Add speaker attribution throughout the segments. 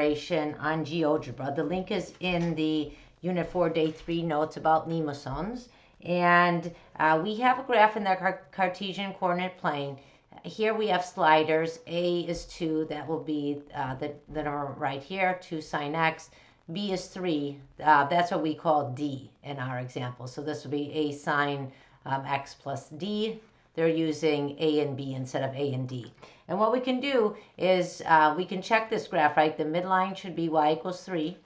Speaker 1: on Geogebra. The link is in the Unit 4 Day 3 notes about Limacons. And we have a graph in the Cartesian coordinate plane. Here we have sliders. A is 2, that will be the number right here, 2 sine x. B is 3, that's what we call D in our example. So this will be A sine x plus D. They're using A and B instead of A and D. And what we can do is we can check this graph, right? The midline should be y equals 3.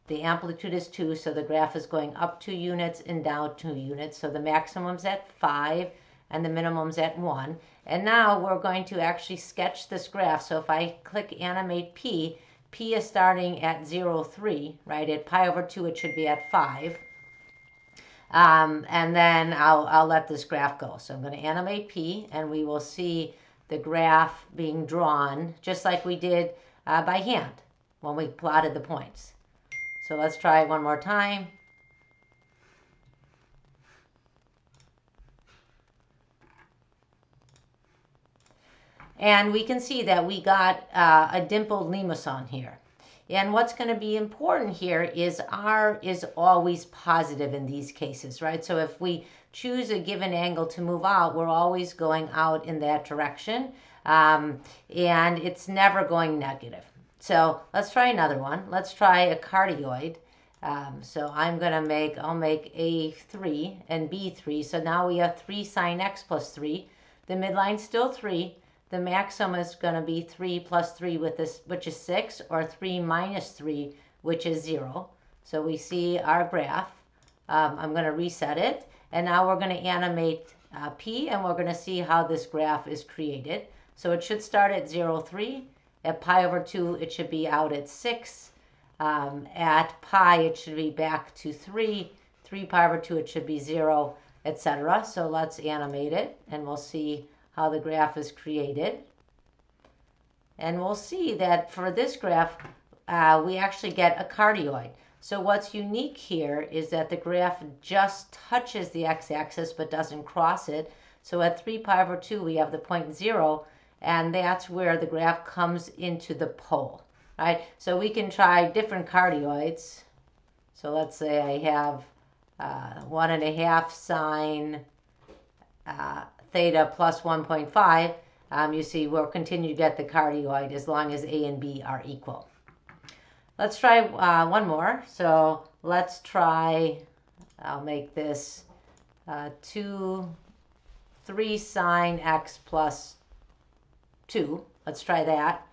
Speaker 1: The amplitude is 2, so the graph is going up 2 units and down 2 units. So the maximum's at 5 and the minimum's at 1. And now we're going to actually sketch this graph. So if I click animate P, P is starting at 0, 3, right? At pi over 2, it should be at 5. And then I'll let this graph go. So I'm going to animate P, and we will see the graph being drawn just like we did by hand when we plotted the points. So let's try it one more time. And we can see that we got a dimpled Limacon here. And what's going to be important here is R is always positive in these cases, right? So if we choose a given angle to move out, we're always going out in that direction. And it's never going negative. So let's try another one. Let's try a cardioid. So I'll make A3 and B3. So now we have 3 sine x plus 3. The midline's still 3. The maximum is going to be 3 plus 3 with this, which is 6, or 3 minus 3, which is 0. So we see our graph. I'm going to reset it. And now we're going to animate P, and we're going to see how this graph is created. So it should start at 0, 3. At pi over 2, it should be out at 6. At pi, it should be back to 3. 3 pi over 2, it should be 0, etc. So let's animate it, and we'll see how the graph is created. And we'll see that for this graph, we actually get a cardioid. So what's unique here is that the graph just touches the x-axis but doesn't cross it. So at 3 pi over 2, we have the point 0, and that's where the graph comes into the pole. Right? So we can try different cardioids. So let's say I have 1.5 sine theta plus 1.5, you see we'll continue to get the cardioid as long as A and B are equal. Let's try one more. So let's try, I'll make this 3 sine x plus 2. Let's try that.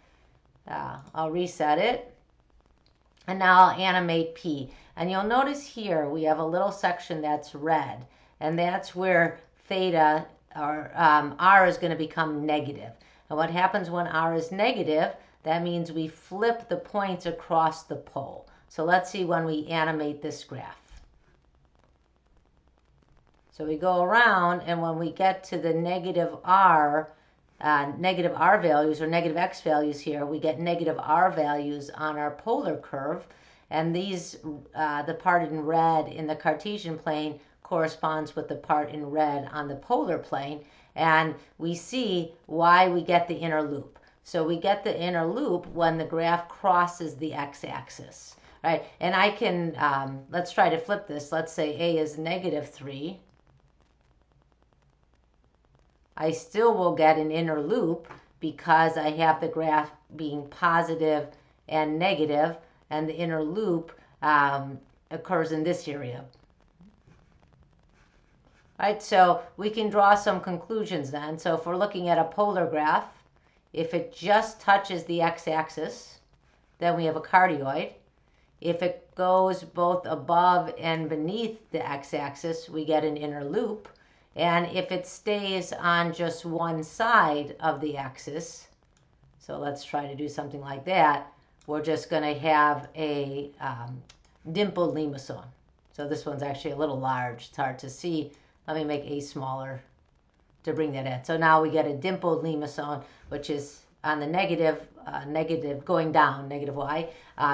Speaker 1: I'll reset it. And now I'll animate P. And you'll notice here we have a little section that's red. And that's where theta, or R, is going to become negative. And what happens when R is negative, that means we flip the points across the pole. So let's see when we animate this graph. So we go around, and when we get to the negative R values, or negative x values here, we get negative R values on our polar curve. And these, the part in red in the Cartesian plane, corresponds with the part in red on the polar plane, and we see why we get the inner loop. So we get the inner loop when the graph crosses the x-axis, right? And I can, let's try to flip this. Let's say A is negative 3. I still will get an inner loop because I have the graph being positive and negative, and the inner loop occurs in this area. Right, so we can draw some conclusions then. So if we're looking at a polar graph, if it just touches the x-axis, then we have a cardioid. If it goes both above and beneath the x-axis, we get an inner loop. And if it stays on just one side of the axis, so let's try to do something like that, we're just going to have a dimpled Limacon. So this one's actually a little large. It's hard to see. Let me make A smaller to bring that in. So now we get a dimpled Limacon, which is on the negative, going down, negative y,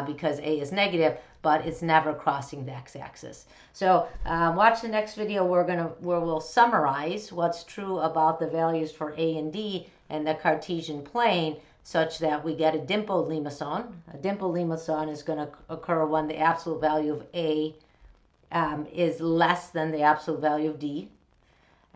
Speaker 1: because A is negative, but it's never crossing the x-axis. So watch the next video where we'll summarize what's true about the values for A and D and the Cartesian plane such that we get a dimpled limacon. A dimpled limacon is going to occur when the absolute value of A is less than the absolute value of D.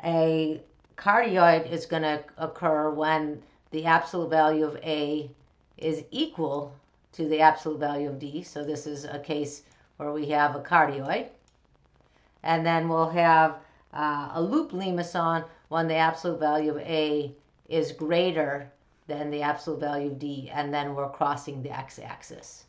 Speaker 1: A cardioid is going to occur when the absolute value of A is equal to the absolute value of D. So this is a case where we have a cardioid. And then we'll have a loop limacon when the absolute value of A is greater than the absolute value of D, and then we're crossing the x-axis.